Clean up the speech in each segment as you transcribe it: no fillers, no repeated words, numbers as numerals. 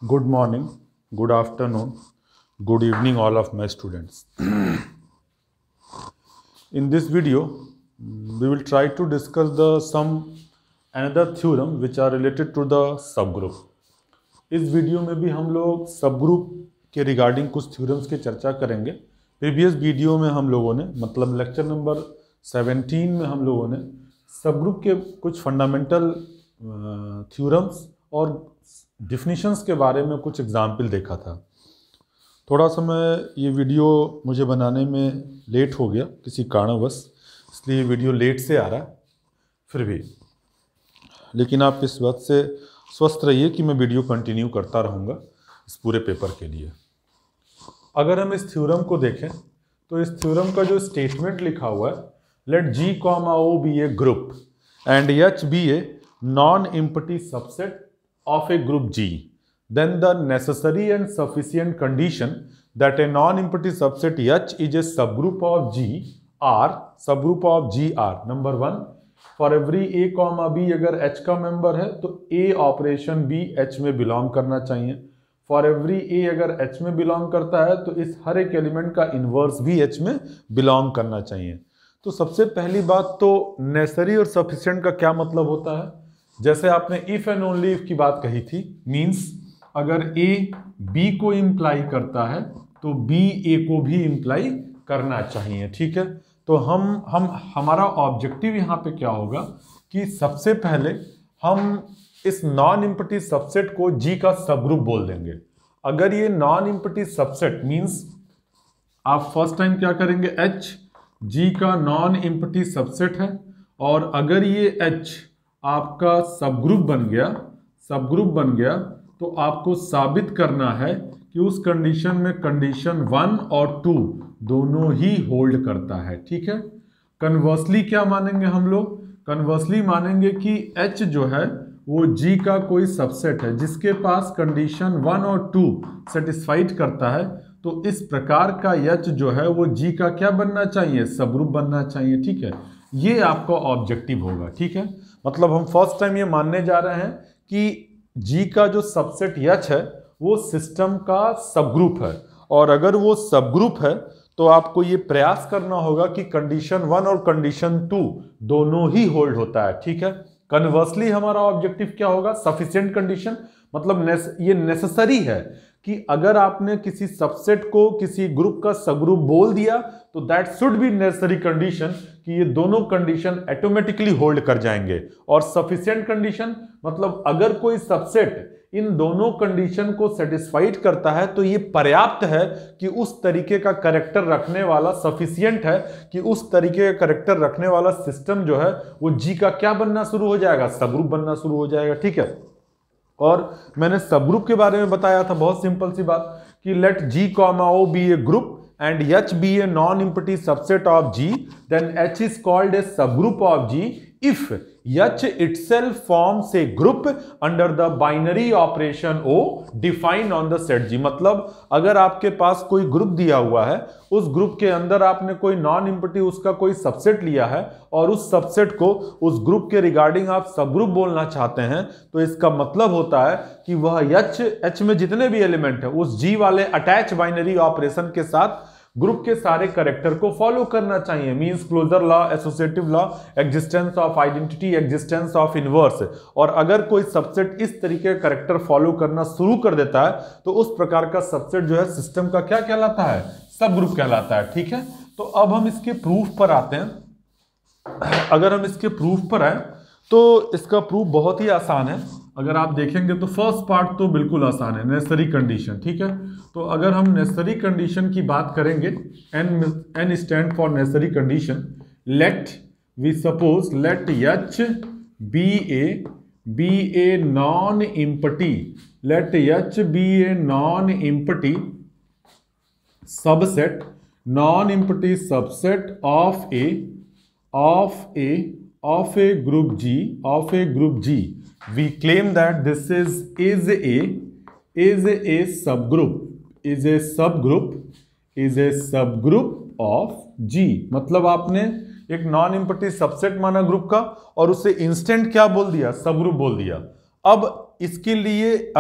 Good morning, good afternoon, good evening, all of my students. In this video, we will try to discuss some another theorem which are related to the subgroup. इस video में भी हम लोग subgroup के regarding कुछ theorems की चर्चा करेंगे। प्रीवियस वीडियो में हम लोगों ने मतलब लेक्चर नंबर 17 में हम लोगों ने सबग्रुप के कुछ फंडामेंटल थ्योरम्स और डिफिनीशंस के बारे में कुछ एग्जाम्पल देखा था। थोड़ा सा ये वीडियो मुझे बनाने में लेट हो गया किसी कारणवश, इसलिए वीडियो लेट से आ रहा है। फिर भी लेकिन आप इस बात से स्वस्थ रहिए कि मैं वीडियो कंटिन्यू करता रहूँगा इस पूरे पेपर के लिए। अगर हम इस थ्योरम को देखें तो इस थ्योरम का जो स्टेटमेंट लिखा हुआ है, let G, O be a group and H be a non empty subset of a group G, then the necessary and sufficient condition that a non-empty subset H is a subgroup of G are number 1, for every A, B अगर H का member है तो A operation B H में belong करना चाहिए। For every A अगर H में belong करता है तो इस हर एक एलिमेंट का इन्वर्स भी H में बिलोंग करना चाहिए। तो सबसे पहली बात तो नेसेसरी और सफिशिएंट का क्या मतलब होता है? जैसे आपने इफ एंड ओनली इफ की बात कही थी, मींस अगर A B को इम्प्लाई करता है तो B A को भी इम्प्लाई करना चाहिए। ठीक है, तो हमारा ऑब्जेक्टिव यहाँ पे क्या होगा कि सबसे पहले हम इस नॉन एम्प्टी सबसेट को G का सबग्रुप बोल देंगे। अगर ये नॉन एम्प्टी सबसेट मींस आप फर्स्ट टाइम क्या करेंगे, H G का नॉन एम्प्टी सबसेट है और अगर ये H आपका सबग्रुप बन गया तो आपको साबित करना है कि उस कंडीशन में कंडीशन 1 और 2 दोनों ही होल्ड करता है। ठीक है, कन्वर्सली क्या मानेंगे हम लोग? कन्वर्सली मानेंगे कि H जो है वो G का कोई सबसेट है जिसके पास कंडीशन 1 और 2 सेटिस्फाइड करता है, तो इस प्रकार का H जो है वो G का क्या बनना चाहिए? सबग्रुप बनना चाहिए। ठीक है, ये आपका ऑब्जेक्टिव होगा। ठीक है, मतलब हम फर्स्ट टाइम ये मानने जा रहे हैं कि G का जो सबसेट H है वो सिस्टम का सबग्रुप है, और अगर वो सबग्रुप है तो आपको ये प्रयास करना होगा कि कंडीशन 1 और कंडीशन 2 दोनों ही होल्ड होता है। ठीक है, कन्वर्सली हमारा ऑब्जेक्टिव क्या होगा? सफिशिएंट कंडीशन, मतलब ये नेसेसरी है कि अगर आपने किसी सबसेट को किसी ग्रुप का सबग्रुप बोल दिया तो that should be necessary condition कि ये दोनों कंडीशन ऑटोमेटिकली होल्ड कर जाएंगे। और सफिशिएंट कंडीशन मतलब अगर कोई सबसेट इन दोनों कंडीशन को सेटिस्फाइड करता है तो ये पर्याप्त है कि उस तरीके का कैरेक्टर रखने वाला, सफिशिएंट है कि उस तरीके का कैरेक्टर रखने वाला सिस्टम जो है वो G का क्या बनना शुरू हो जाएगा? सबग्रुप बनना शुरू हो जाएगा। ठीक है, और मैंने सबग्रुप के बारे में बताया था, बहुत सिंपल सी बात कि let G, O be a group and H be a non-empty subset of G, then H is called a subgroup of G if H itself forms a group under the binary operation O defined on the set G। मतलब अगर आपके पास कोई group दिया हुआ है, उस group के अंदर आपने कोई नॉन एम्प्टी उसका कोई सबसेट लिया है और उस सबसेट को उस ग्रुप के रिगार्डिंग आप सबग्रुप बोलना चाहते हैं, तो इसका मतलब होता है कि वह H में जितने भी एलिमेंट है उस G वाले अटैच बाइनरी ऑपरेशन के साथ ग्रुप के सारे कैरेक्टर को फॉलो करना चाहिए। Means closure law, associative law, existence of identity, existence of inverse. और अगर कोई सबसेट इस तरीके का कैरेक्टर फॉलो करना शुरू कर देता है तो उस प्रकार का सबसेट जो है सिस्टम का क्या कहलाता है? सबग्रुप कहलाता है। ठीक है, तो अब हम इसके प्रूफ पर आते हैं। अगर हम इसके प्रूफ पर आए तो इसका प्रूफ बहुत ही आसान है। अगर आप देखेंगे तो फर्स्ट पार्ट तो बिल्कुल आसान है, नेसेसरी कंडीशन। ठीक है, तो अगर हम नेसेसरी कंडीशन की बात करेंगे, N stand for necessary condition, let we suppose let H be a non empty, let H be a non empty subset, non empty subset of a group G, we claim that this is a subgroup of G। मतलब आपने एक non empty subset माना group का और उसे instant क्या बोल दिया? सबग्रुप बोल दिया। अब इसके लिए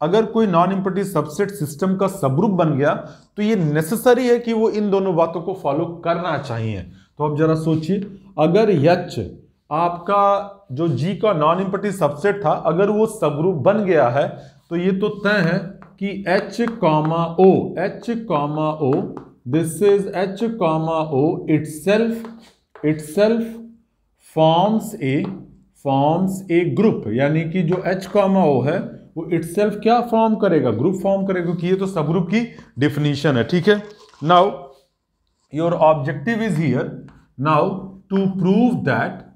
अगर कोई नॉन इम्पीटिव सबसेट सिस्टम का सबग्रुप बन गया तो ये नेसेसरी है कि वो इन दोनों बातों को फॉलो करना चाहिए। तो अब जरा सोचिए, अगर H आपका जो G का नॉन इम्पीटिव सबसेट था, अगर वो सबग्रुप बन गया है तो ये तो तय है कि H, O, this is H, O itself forms a group, यानी कि जो H, O है वो itself क्या फॉर्म करेगा, ग्रुप फॉर्म करेगा, क्योंकि ये तो सबग्रुप की डिफिनीशन है। ठीक है, now your objective is here now to prove that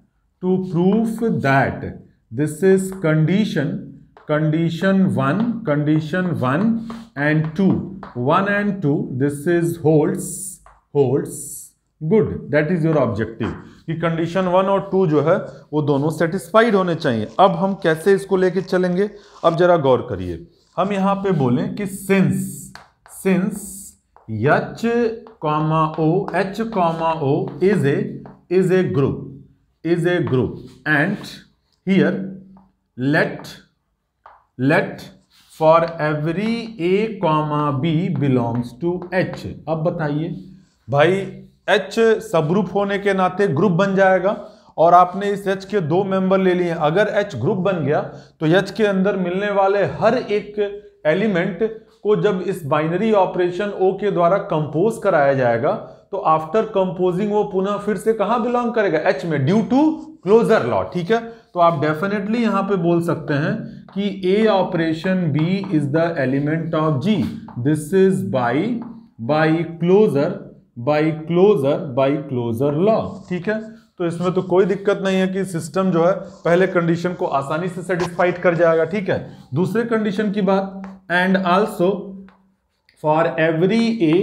this is condition 1 and 2, 1 and 2, this is holds good, that is your objective, कि कंडीशन 1 और 2 जो है वो दोनों सेटिस्फाइड होने चाहिए। अब हम कैसे इसको लेके चलेंगे, अब जरा गौर करिए। हम यहां पे बोलें कि since H, O is a group and here let for every A, B belongs to H। अब बताइए भाई, H सबग्रुप होने के नाते ग्रुप बन जाएगा और आपने इस H के 2 मेंबर ले लिए। अगर H ग्रुप बन गया तो H के अंदर मिलने वाले हर एक एलिमेंट को जब इस बाइनरी ऑपरेशन O के द्वारा कंपोज कराया जाएगा तो आफ्टर कंपोजिंग वो पुनः फिर से कहां बिलोंग करेगा, H में, ड्यू टू क्लोजर लॉ। ठीक है, तो आप डेफिनेटली यहां पे बोल सकते हैं कि A operation B is the element of G, this is by closure law. ठीक है, तो इसमें तो कोई दिक्कत नहीं है कि सिस्टम जो है पहले कंडीशन को आसानी से सेटिस्फाइड कर जाएगा। ठीक है, दूसरे कंडीशन की बात, and also for every A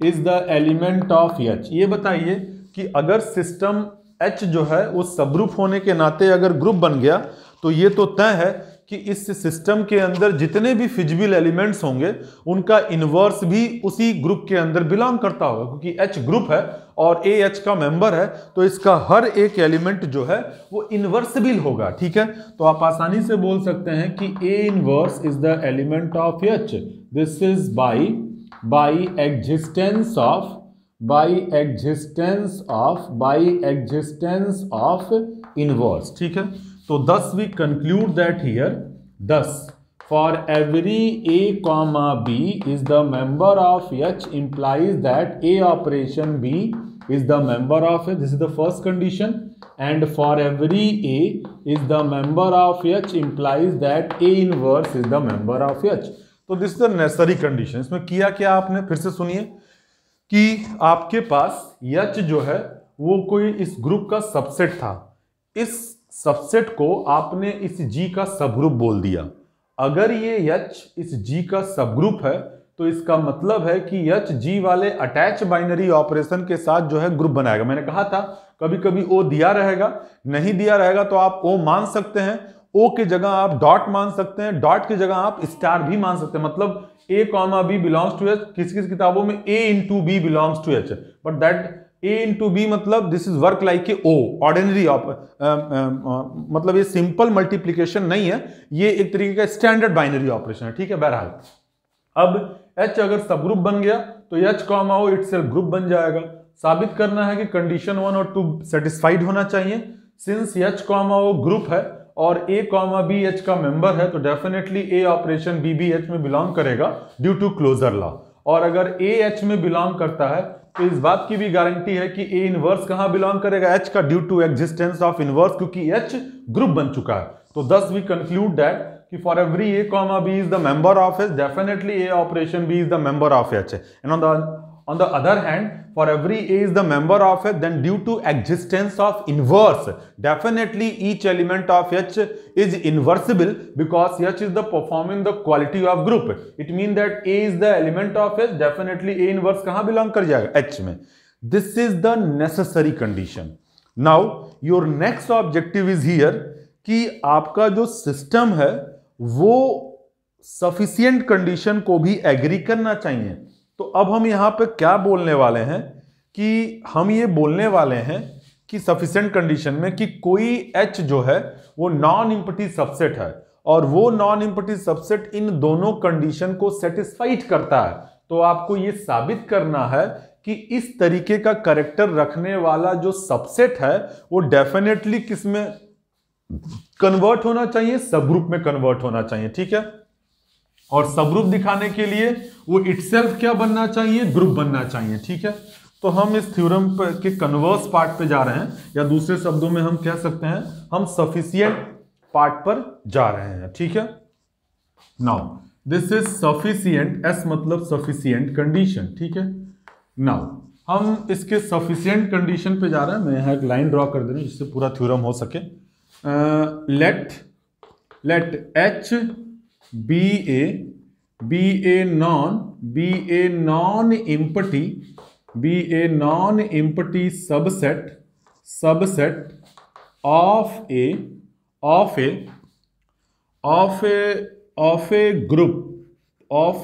is the element of H। ये बताइए कि अगर सिस्टम H जो है वो सबग्रुप होने के नाते अगर ग्रुप बन गया तो ये तो तय है कि इस सिस्टम के अंदर जितने भी फिजिबल एलिमेंट्स होंगे उनका इनवर्स भी उसी ग्रुप के अंदर बिलोंग करता होगा, क्योंकि H ग्रुप है और A H का मेंबर है तो इसका हर एक एलिमेंट जो है वो इनवर्सिबल होगा। ठीक है, तो आप आसानी से बोल सकते हैं कि A inverse is the element of H, this is by existence of inverse. ठीक है, तो thus we conclude that here, thus for every A, B is the member of H implies that A operation B is the member of H. This is the first condition. And for every A is the member of H implies that A inverse is the member of H. तो this is the necessary condition. इसमें किया क्या आपने, फिर से सुनिए कि आपके पास H जो है वो कोई इस ग्रुप का सबसेट था, इस सबसेट को आपने इस G का सबग्रुप बोल दिया। अगर ये H इस G का सबग्रुप है तो इसका मतलब है कि H G वाले अटैच बाइनरी ऑपरेशन के साथ जो है ग्रुप बनाएगा। मैंने कहा था कभी कभी O दिया रहेगा, नहीं दिया रहेगा तो आप O मान सकते हैं, O के जगह आप डॉट मान सकते हैं, डॉट की जगह आप स्टार भी मान सकते हैं। मतलब A, B belongs to H, किस किस किताबों में A into B belongs to H, but that A into B मतलब this is work like a O, ordinary मतलब ये सिंपल मल्टीप्लीकेशन नहीं है, ये एक तरीके का स्टैंडर्ड बाइनरी ऑपरेशन है। ठीक है, बहरहाल अब H अगर सबग्रुप बन गया तो H, O इटसेल्फ ग्रुप बन जाएगा। साबित करना है कि कंडीशन 1 और 2 सेटिस्फाइड होना चाहिए। सिंस H, O ग्रुप है और A, B H का मेंबर है तो डेफिनेटली A ऑपरेशन B भी H में बिलोंग करेगा ड्यू टू क्लोजर लॉ। और अगर A H में बिलोंग करता है तो इस बात की भी गारंटी है कि A इनवर्स कहां बिलोंग करेगा, H का, due to existence of inverse, क्योंकि H ग्रुप बन चुका है। तो thus we conclude that कि for every A, B is the member of H, definitely A operation B is the member of H. And on the other hand, for every A is the member of H, then due to existence of inverse, definitely each element of H is inversible because H is the performing the quality of group. It means that A is the element of H, definitely A inverse कहाँ belong कर जाएगा, H में. This is the necessary condition. Now your next objective is here कि आपका जो system है वो sufficient condition को भी एग्री करना चाहिए। तो अब हम यहां पे क्या बोलने वाले हैं कि हम ये बोलने वाले हैं कि सफिशिएंट कंडीशन में कि कोई H जो है वो नॉन इम्पीटिव सबसेट है और वो नॉन इम्पटी सबसेट इन दोनों कंडीशन को सेटिस्फाइड करता है, तो आपको ये साबित करना है कि इस तरीके का कैरेक्टर रखने वाला जो सबसेट है वो डेफिनेटली किस में कन्वर्ट होना चाहिए, सब ग्रुप में कन्वर्ट होना चाहिए। ठीक है, और सब ग्रुप दिखाने के लिए वो इटसेल्फ क्या बनना चाहिए, ग्रुप बनना चाहिए। ठीक है, तो हम इस थ्योरम के कन्वर्स पार्ट पे जा रहे हैं, या दूसरे शब्दों में हम कह सकते हैं हम सफिशिएंट पार्ट पर जा रहे हैं। ठीक है, now this is sufficient, S मतलब सफिशिएंट कंडीशन। ठीक है, नाउ हम इसके सफिशिएंट कंडीशन पे जा रहे हैं। मैं यहां एक लाइन ड्रॉ कर दे रहा हूं जिससे पूरा थ्योरम हो सके। Let H be a non empty subset of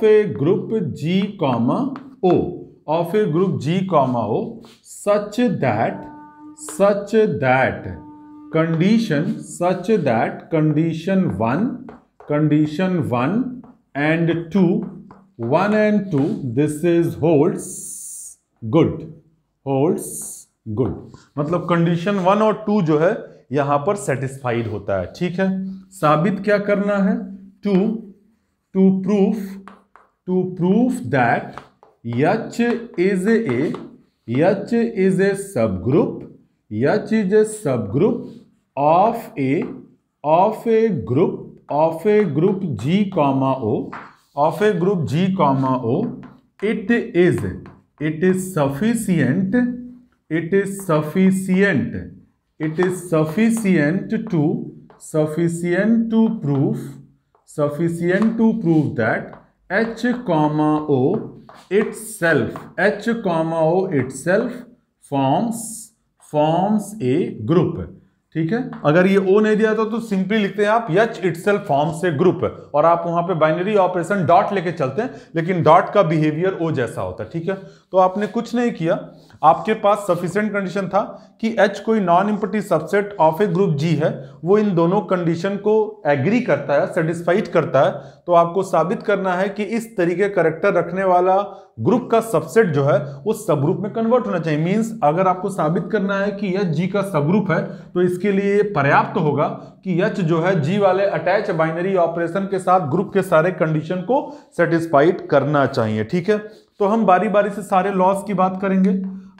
a group G comma O, of a group G comma O, such that condition 1 and 2 this is holds good। मतलब कंडीशन 1 और 2 जो है यहां पर सेटिस्फाइड होता है। ठीक है, साबित क्या करना है, to proof that H is a subgroup of a group G comma O, it is sufficient to prove that H comma O itself forms a group। ठीक है, अगर ये O नहीं दिया तो सिंपली लिखते हैं आप H itself forms a group, और आप वहां पे बाइनरी ऑपरेशन डॉट लेके चलते हैं, लेकिन डॉट का बिहेवियर O जैसा होता है। ठीक है, तो आपने कुछ नहीं किया, आपके पास सफिशिएंट कंडीशन था कि H कोई non empty subset of A group G है, वो इन दोनों कंडीशन को एग्री करता है, सेटिस्फाइड करता है। तो आपको साबित करना है कि इस तरीके कैरेक्टर रखने वाला ग्रुप का सबसेट जो है वो सब ग्रुप में कन्वर्ट होना चाहिए। मींस अगर आपको साबित करना है कि H G का सब ग्रुप है तो इसके लिए पर्याप्त होगा कि H जो है G वाले अटैच बाइनरी ऑपरेशन के साथ ग्रुप के सारे कंडीशन को सेटिस्फाइड करना चाहिए। ठीक है, तो हम बारी बारी से सारे लॉस की बात करेंगे।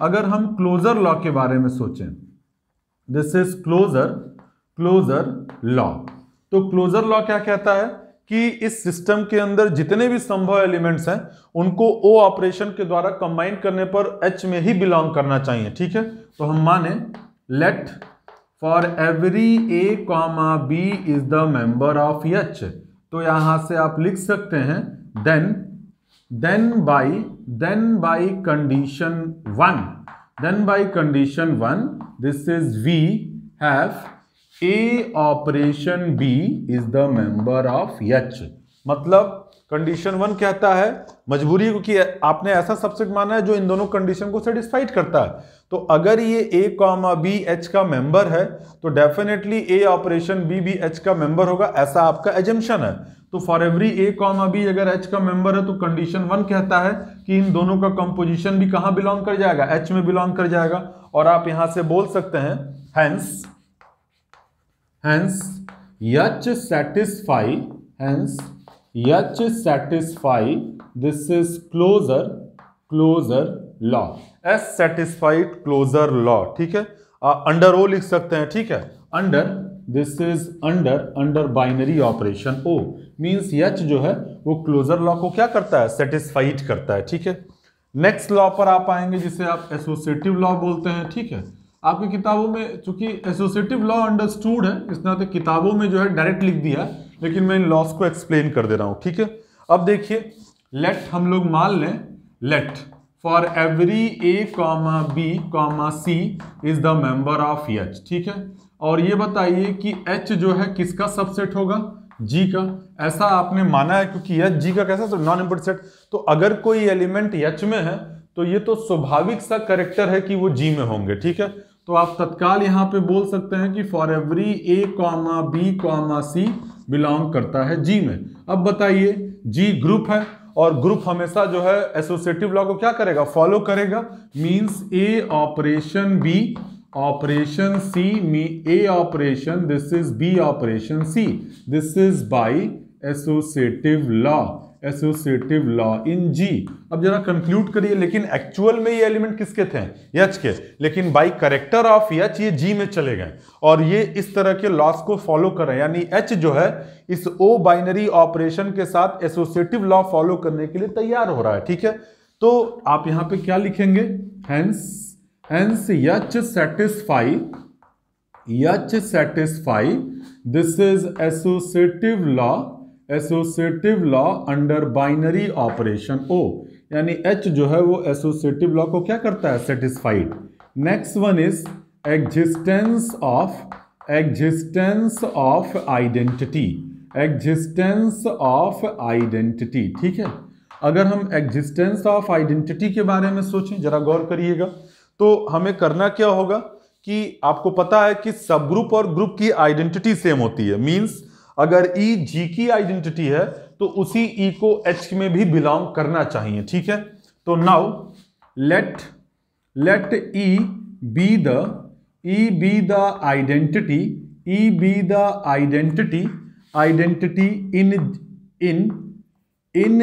अगर हम क्लोजर लॉ के बारे में सोचें, दिस इज क्लोजर लॉ, तो क्लोजर लॉ क्या कहता है कि इस सिस्टम के अंदर जितने भी संभव एलिमेंट्स हैं उनको O ऑपरेशन के द्वारा कंबाइन करने पर H में ही बिलोंग करना चाहिए। ठीक है, तो हम माने let for every A comma B is the member of H, तो यहां से आप लिख सकते हैं then by condition 1 this is we have A operation B is the member of H। मतलब कंडीशन 1 कहता है मजबूरी क्योंकि आपने ऐसा सबसेट माना है जो इन दोनों कंडीशन को सेटिस्फाइड करता है, तो अगर ये A कॉमा B H का मेंबर है तो डेफिनेटली A ऑपरेशन B भी H का मेंबर होगा, ऐसा आपका एजम्पशन है। तो for every A comma B अगर H का मेंबर है तो कंडीशन 1 कहता है कि इन दोनों का कंपोजिशन भी कहां बिलोंग कर जाएगा, H में बिलोंग कर जाएगा। और आप यहां से बोल सकते हैं hence H satisfy this is closure law, S satisfied closure law। ठीक है, अंडर O लिख सकते हैं। ठीक है, under this is under binary operation O means H जो है वो क्लोजर लॉ को क्या करता है, सेटिस्फाइड करता है। ठीक है, नेक्स्ट लॉ पर आप आएंगे जिसे आप एसोसिएटिव लॉ बोलते हैं। ठीक है, आपकी किताबों में चूंकि एसोसिएटिव लॉ अंडरस्टूड है इसलिए किताबों में जो है डायरेक्ट लिख दिया, लेकिन मैं इन लॉस को एक्सप्लेन कर दे रहा हूं। ठीक है, अब देखिए लेट हम लोग मान लें let for every A comma B comma C is the member of H। ठीक है, और ये बताइए कि H जो है किसका सबसेट होगा, G का। ऐसा आपने माना है क्योंकि H G का कैसा नॉन इम्पॉर्टेंट सेट, तो अगर कोई एलिमेंट H में है तो ये तो स्वाभाविक सा कैरेक्टर है कि वो G में होंगे। ठीक है, तो आप तत्काल यहां पे बोल सकते हैं कि for every A comma B comma C belong करता है जी में। अब बताइए, जी ग्रुप है और ग्रुप हमेशा जो है एसोसिएटिव लॉ को क्या करेगा, फॉलो करेगा। Means A operation B operation C, A operation, this is B operation C, this is by associative law, associative law in G. अब जरा कंक्लूड करिए, लेकिन एक्चुअल में ये एलिमेंट किसके थे, एच के, लेकिन बाय करेक्टर ऑफ एच ये जी में चले गए और ये इस तरह के लॉस को फॉलो कर रहे हैं। यानी एच जो है इस ओ बाइनरी ऑपरेशन के साथ एसोसिएटिव लॉ फॉलो करने के लिए तैयार हो रहा है। ठीक है, तो आप यहां पे क्या लिखेंगे, hence H satisfy this is associative law under binary operation O. यानी एच जो है वो एसोसिएटिव लॉ को क्या करता है, satisfied. Next one is existence of identity, existence of identity. ठीक है, अगर हम एग्जिस्टेंस ऑफ आइडेंटिटी के बारे में सोचें, जरा गौर करिएगा, तो हमें करना क्या होगा कि आपको पता है कि सब ग्रुप और ग्रुप की आइडेंटिटी सेम होती है। मींस अगर ई जी की आइडेंटिटी है तो उसी ई को एच में भी बिलोंग करना चाहिए। ठीक है, तो now let E be the identity in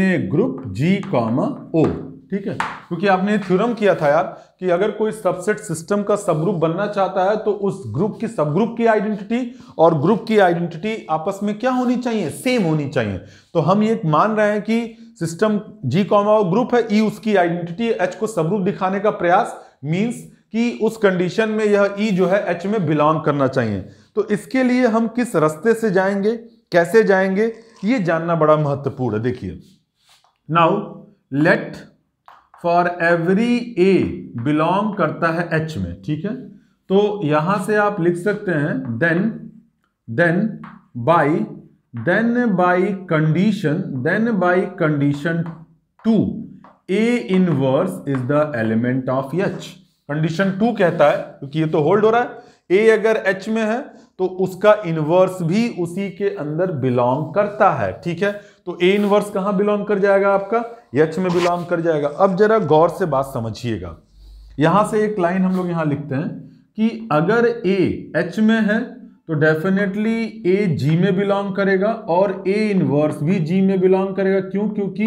a group G comma O. ठीक है, क्योंकि आपने थ्योरम किया था यार कि अगर कोई सबसेट सिस्टम का सब ग्रुप बनना चाहता है तो उस ग्रुप की सब ग्रुप की आइडेंटिटी और ग्रुप की आइडेंटिटी आपस में क्या होनी चाहिए, सेम होनी चाहिए। तो हम ये मान रहे हैं कि सिस्टम जी कॉमा ग्रुप है, ई उसकी आइडेंटिटी, एच को सब ग्रुप दिखाने का प्रयास, मींस कि उस कंडीशन में यह ई जो है एच में बिलोंग करना चाहिए। तो इसके लिए हम किस रास्ते से जाएंगे, कैसे जाएंगे, ये जानना बड़ा महत्वपूर्ण है। देखिए, now let for every A belong करता है एच में। ठीक है, तो यहां से आप लिख सकते हैं then by condition 2 A inverse is the element of H. Condition 2 कहता है, क्योंकि ये तो होल्ड हो रहा है, ए अगर एच में है तो उसका इनवर्स भी उसी के अंदर बिलोंग करता है। ठीक है, तो ए इनवर्स कहां बिलोंग कर जाएगा, आपका एच में बिलोंग कर जाएगा। अब जरा गौर से बात समझिएगा, यहां से एक लाइन हम लोग यहां लिखते हैं कि अगर ए एच में है तो डेफिनेटली ए जी में बिलोंग करेगा और ए इनवर्स भी जी में बिलोंग करेगा। क्यों, क्योंकि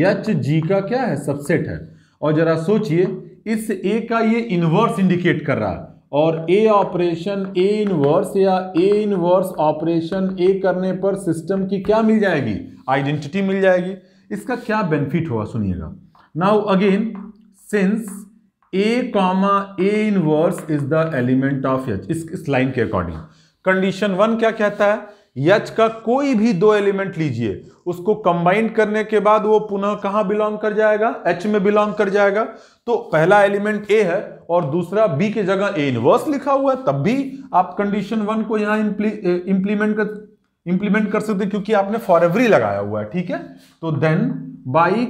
एच जी का क्या है, सबसेट है। और जरा सोचिए, इस ए का ये इनवर्स इंडिकेट कर रहा है और ए ऑपरेशन ए इनवर्स या ए इनवर्स ऑपरेशन ए करने पर सिस्टम की क्या मिल जाएगी, आइडेंटिटी मिल जाएगी। इसका क्या बेनिफिट हुआ, सुनिएगा। Now again, since A comma A inverse is the element of H, इस लाइन के अकॉर्डिंग कंडीशन 1 क्या कहता है, एच का कोई भी दो एलिमेंट लीजिए, उसको कंबाइन करने के बाद वो पुनः कहां बिलोंग कर जाएगा, एच में बिलोंग कर जाएगा। तो पहला एलिमेंट ए है और दूसरा बी की जगह ए इनवर्स लिखा हुआ है, तब भी आप कंडीशन 1 को यहां इंप्लीमेंट कर सकते, क्योंकि आपने फॉर एवरी लगाया हुआ है। ठीक है, तो देन बाय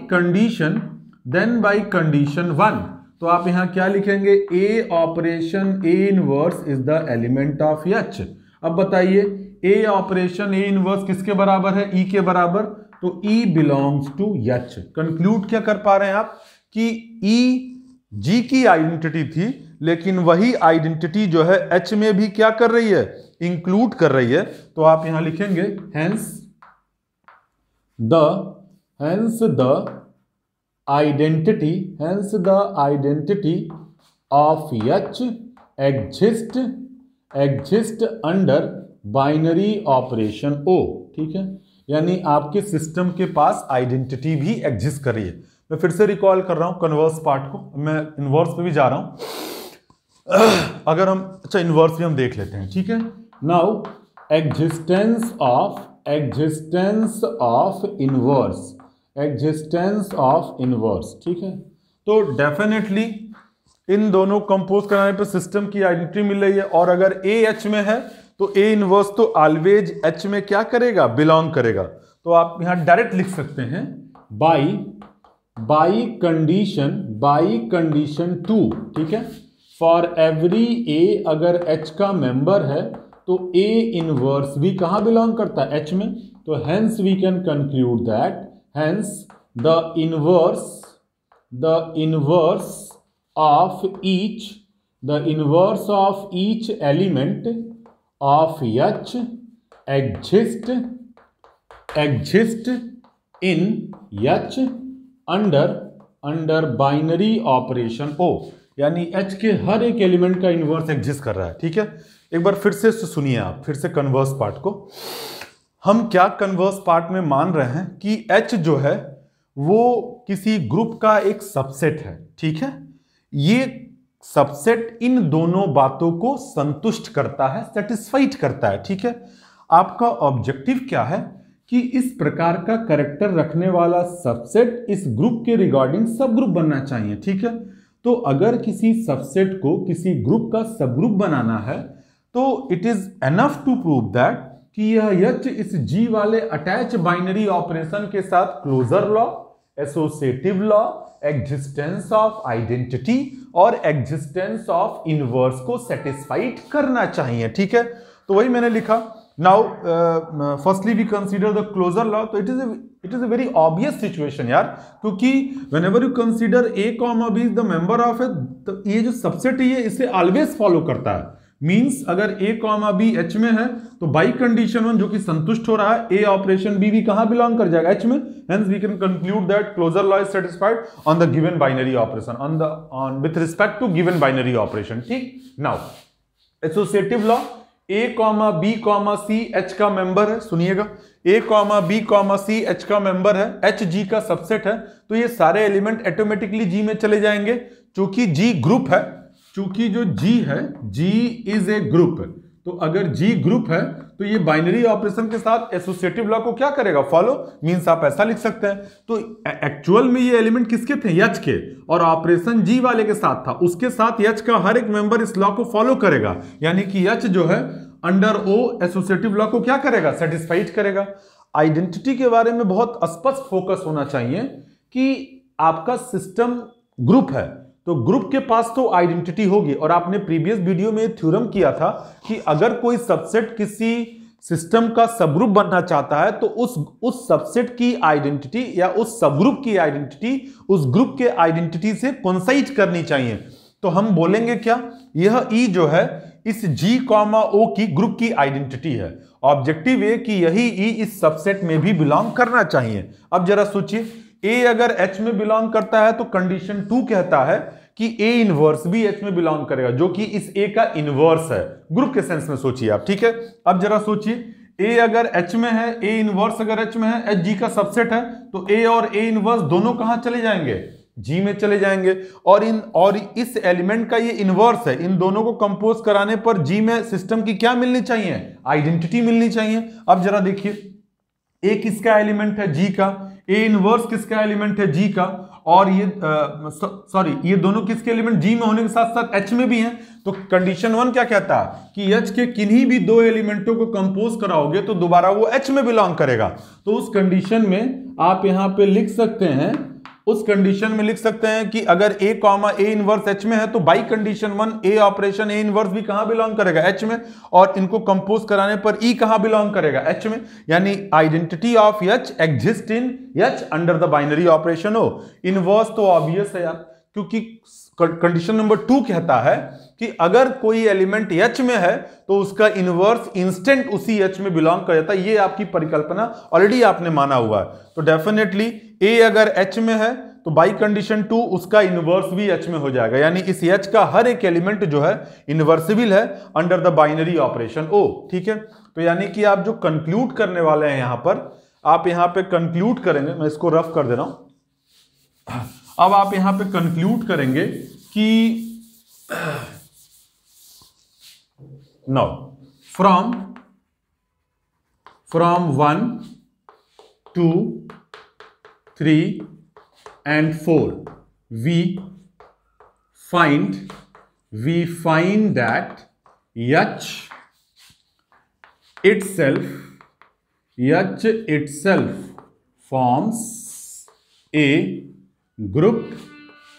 कंडीशन 1, तो आप यहां क्या लिखेंगे, a operation a inverse is the element of H. अब बताइए, ए ऑपरेशन ए इनवर्स किसके बराबर है, ई के बराबर, तो ई बिलोंग्स टू एच। कंक्लूड क्या कर पा रहे हैं आप कि ई जी की आइडेंटिटी थी, लेकिन वही आइडेंटिटी जो है एच में भी क्या कर रही है, इंक्लूड कर रही है। तो आप यहां लिखेंगे hence the identity of H exist under binary operation O. ठीक है, यानी आपके सिस्टम के पास आइडेंटिटी भी एग्जिस्ट कर रही है। मैं फिर से रिकॉल कर रहा हूं कन्वर्स पार्ट को, मैं इनवर्स पे भी जा रहा हूं। अगर हम इनवर्स भी हम देख लेते हैं। ठीक है, नाउ एग्जिस्टेंस ऑफ इनवर्स। ठीक है, तो डेफिनेटली इन दोनों कंपोज कराने पर सिस्टम की आइडेंटिटी मिल रही है, और अगर ए एच में है तो ए इनवर्स तो ऑलवेज एच में क्या करेगा, बिलोंग करेगा। तो आप यहां डायरेक्ट लिख सकते हैं बाई कंडीशन 2। ठीक है, फॉर एवरी ए अगर एच का मेंबर है तो A इनवर्स भी कहाँ बिलोंग करता है? H में। तो hence we can conclude that hence the inverse of each element of H exist in H under binary operation O। यानी H के हर एक एलिमेंट का इनवर्स एग्जिस्ट कर रहा है। ठीक है, एक बार फिर से सुनिए आप, फिर से कन्वर्स पार्ट को। हम क्या कन्वर्स पार्ट में मान रहे हैं कि H जो है वो किसी ग्रुप का एक सबसेट है। ठीक है, ये सबसेट इन दोनों बातों को संतुष्ट करता है, सेटिस्फाइड करता है। ठीक है, आपका ऑब्जेक्टिव क्या है कि इस प्रकार का कैरेक्टर रखने वाला सबसेट इस ग्रुप के रिगार्डिंग सब ग्रुप बनना चाहिए। ठीक है, तो अगर किसी सबसेट को किसी ग्रुप का सब ग्रुप बनाना है तो it is enough to prove that कि यह H इस G वाले अटैच बाइनरी ऑपरेशन के साथ closure law, associative law, existence of identity और एग्जिस्टेंस ऑफ इनवर्स को सेटिस्फाइड करना चाहिए। ठीक है, तो वही मैंने लिखा। Now firstly we consider the closure law. तो it is a very obvious situation यार, क्योंकि whenever you consider A, B is the member of A, तो ये जो सबसेट है ये इसे ऑलवेज फॉलो करता है। मींस अगर A, B H में है तो बाई कंडीशन 1 जो कि संतुष्ट हो रहा है, A ऑपरेशन B भी कहां बिलोंग कर जाएगा? H में। Hence we can conclude that closure law is satisfied on the given binary operation, on with respect to given binary operation. ठीक, now associative law, A, B, C H का member है। सुनिएगा, A, B, C H का member है, H G का subset है, तो ये सारे एलिमेंट ऑटोमेटिकली G में चले जाएंगे। चूंकि G ग्रुप है, चूंकि जो G है, G इज ए ग्रुप, तो अगर G ग्रुप है तो ये बाइनरी ऑपरेशन के साथ एसोसिएटिव लॉ को क्या करेगा? फॉलो। मींस आप ऐसा लिख सकते हैं। तो एक्चुअल में ये एलिमेंट किसके थे? H के, और ऑपरेशन G वाले के साथ था, उसके साथ H का हर एक मेंबर इस लॉ को फॉलो करेगा। यानी कि H जो है अंडर O एसोसिएटिव लॉ को क्या करेगा? सेटिस्फाइड करेगा। आइडेंटिटी के बारे में बहुत स्पष्ट फोकस होना चाहिए कि आपका सिस्टम ग्रुप है तो ग्रुप के पास तो आइडेंटिटी होगी, और आपने प्रीवियस वीडियो में थ्योरम किया था कि अगर कोई सबसेट किसी सिस्टम का सबग्रुप बनना चाहता है तो उस सबसेट की आइडेंटिटी या उस सबग्रुप की आइडेंटिटी उस ग्रुप के आइडेंटिटी से कोइंसाइड करनी चाहिए। तो हम बोलेंगे क्या? यह E जो है इस G, O की ग्रुप की आइडेंटिटी है। ऑब्जेक्टिव है कि यही E इस सबसेट में भी बिलोंग करना चाहिए। अब जरा सोचिए, A अगर H में बिलोंग करता है तो कंडीशन 2 कहता है कि A इनवर्स भी H में बिलोंग करेगा, जो कि इस A का इनवर्स है। ग्रुप के सेंस में सोचिए आप। ठीक है, अब जरा सोचिए, A अगर H में है, A इनवर्स अगर H में है, H G का सबसेट है, तो A और A इनवर्स दोनों कहां चले जाएंगे? G में चले जाएंगे। और इस एलिमेंट का ये इनवर्स है, इन दोनों को कंपोज कराने पर G में सिस्टम की क्या मिलनी चाहिए? आइडेंटिटी मिलनी चाहिए। अब जरा देखिए, A किसका एलिमेंट है? G का। A इनवर्स किसका एलिमेंट है? G का। और ये दोनों किसके एलिमेंट? G में होने के साथ साथ H में भी हैं। तो कंडीशन 1 क्या कहता है कि H के किन्हीं भी दो एलिमेंटों को कंपोज कराओगे तो दोबारा वो H में बिलोंग करेगा। तो उस कंडीशन में आप यहां पे लिख सकते हैं, उस कंडीशन में लिख सकते हैं कि अगर A, A इनवर्स H में है तो by condition 1 A operation A inverse भी कहां बिलोंग करेगा? H में। और इनको कंपोज कराने पर E कहां बिलोंग करेगा? H में। यानी identity of H exist in H under the binary operation O। Inverse तो ऑब्वियस है यार, क्योंकि कंडीशन नंबर 2 कहता है कि अगर कोई एलिमेंट H में है तो उसका इनवर्स इंस्टेंट उसी H में बिलोंग कर जाता है। ये आपकी परिकल्पना ऑलरेडी आपने माना हुआ है। तो डेफिनेटली A अगर H में है तो बाई कंडीशन 2 उसका इनवर्स भी H में हो जाएगा। यानी इस H का हर एक एलिमेंट जो है इनवर्सिबल है under the binary operation O। ठीक है, तो यानी कि आप जो कंक्लूड करने वाले हैं यहां पर, आप यहां पे कंक्लूड करेंगे, मैं इसको रफ कर दे रहा हूं। अब आप यहां पे कंक्लूड करेंगे कि now from 1, 2, 3 and 4 we find that H itself forms a group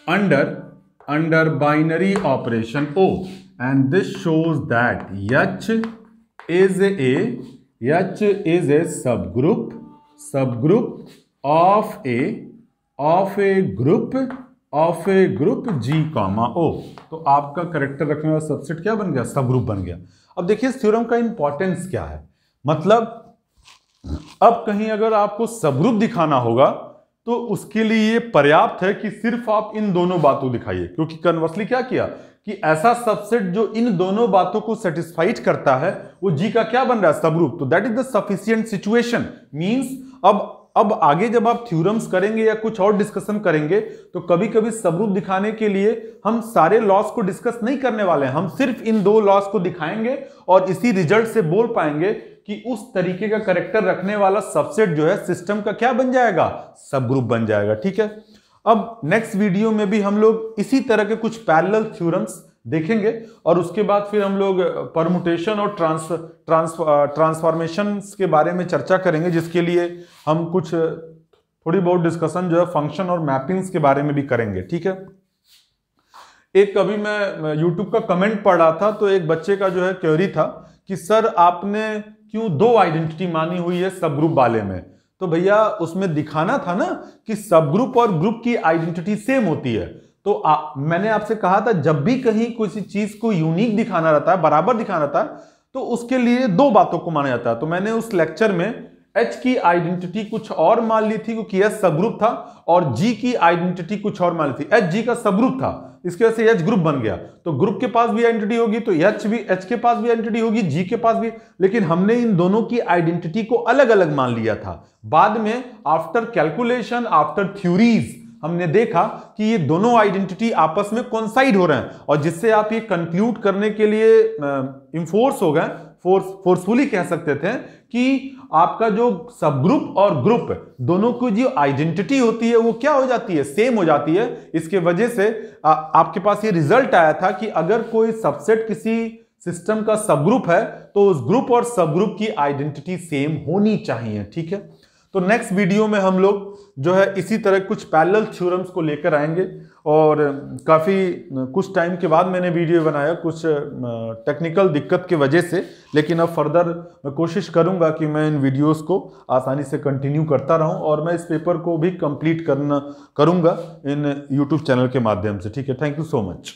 under binary operation O, and this shows that H is a H is a subgroup of a group G, O। तो आपका character रखने वाला subset क्या बन गया? सब group बन गया। अब देखिए इस थ्योरम का इंपॉर्टेंस क्या है, मतलब अब कहीं अगर आपको सब ग्रुप दिखाना होगा तो उसके लिए ये पर्याप्त है कि सिर्फ आप इन दोनों बातों दिखाइए, क्योंकि कन्वर्सली क्या किया कि ऐसा सबसेट जो इन दोनों बातों को सेटिस्फाइड करता है वो जी का क्या बन रहा है? सब ग्रुप। तो that is the sufficient situation. Means अब आगे जब आप थ्योरम्स करेंगे या कुछ और डिस्कशन करेंगे तो कभी कभी सब ग्रुप दिखाने के लिए हम सारे लॉस को डिस्कस नहीं करने वाले हैं, हम सिर्फ इन दो लॉस को दिखाएंगे और इसी रिजल्ट से बोल पाएंगे कि उस तरीके का करेक्टर रखने वाला सबसेट जो है सिस्टम का क्या बन जाएगा? सब ग्रुप बन जाएगा। ठीक है, अब नेक्स्ट वीडियो में भी हम लोग इसी तरह के कुछ पैरेलल थ्योरम्स देखेंगे और उसके बाद फिर हम लोग परमुटेशन और ट्रांसफॉर्मेशंस के बारे में चर्चा करेंगे, जिसके लिए हम कुछ थोड़ी बहुत डिस्कशन जो है फंक्शन और मैपिंग्स के बारे में भी करेंगे। ठीक है, एक कभी मैं YouTube का कमेंट पढ़ रहा था तो एक बच्चे का जो है क्वेरी था कि सर आपने क्यों दो आइडेंटिटी मानी हुई है सब ग्रुप वाले में? तो भैया उसमें दिखाना था ना कि सब ग्रुप और ग्रुप की आइडेंटिटी सेम होती है। तो मैंने आपसे कहा था जब भी कहीं किसी चीज को यूनिक दिखाना रहता है, बराबर दिखाना रहता है, तो उसके लिए दो बातों को माना जाता है। तो मैंने उस लेक्चर में H की आइडेंटिटी कुछ और मान ली थी क्योंकि H सब ग्रुप था, और G की आइडेंटिटी कुछ और मान ली थी। H G का सब ग्रुप था, इसकी वजह से H ग्रुप बन गया। तो ग्रुप के पास भी आइडेंटिटी होगी तो H के पास भी आइडेंटिटी होगी, G के पास भी। लेकिन हमने इन दोनों की आइडेंटिटी को अलग अलग मान लिया था। बाद में आफ्टर कैलकुलेशन, आफ्टर थ्योरीज, हमने देखा कि ये दोनों आइडेंटिटी आपस में कोइंसाइड हो रहे हैं, और जिससे आप ये कंक्लूड करने के लिए इंफोर्स हो गए, फोर्सफुली कह सकते थे कि आपका जो सब ग्रुप और ग्रुप दोनों की जो आइडेंटिटी होती है वो क्या हो जाती है? सेम हो जाती है। इसके वजह से आपके पास ये रिजल्ट आया था कि अगर कोई सबसेट किसी सिस्टम का सब ग्रुप है तो उस ग्रुप और सब ग्रुप की आइडेंटिटी सेम होनी चाहिए। ठीक है, तो नेक्स्ट वीडियो में हम लोग जो है इसी तरह कुछ पैरेलल थ्योरम्स को लेकर आएंगे, और काफ़ी कुछ टाइम के बाद मैंने वीडियो बनाया कुछ टेक्निकल दिक्कत की वजह से, लेकिन अब फर्दर मैं कोशिश करूंगा कि मैं इन वीडियोस को आसानी से कंटिन्यू करता रहूं, और मैं इस पेपर को भी कंप्लीट करूंगा इन यूट्यूब चैनल के माध्यम से। ठीक है, थैंक यू सो मच।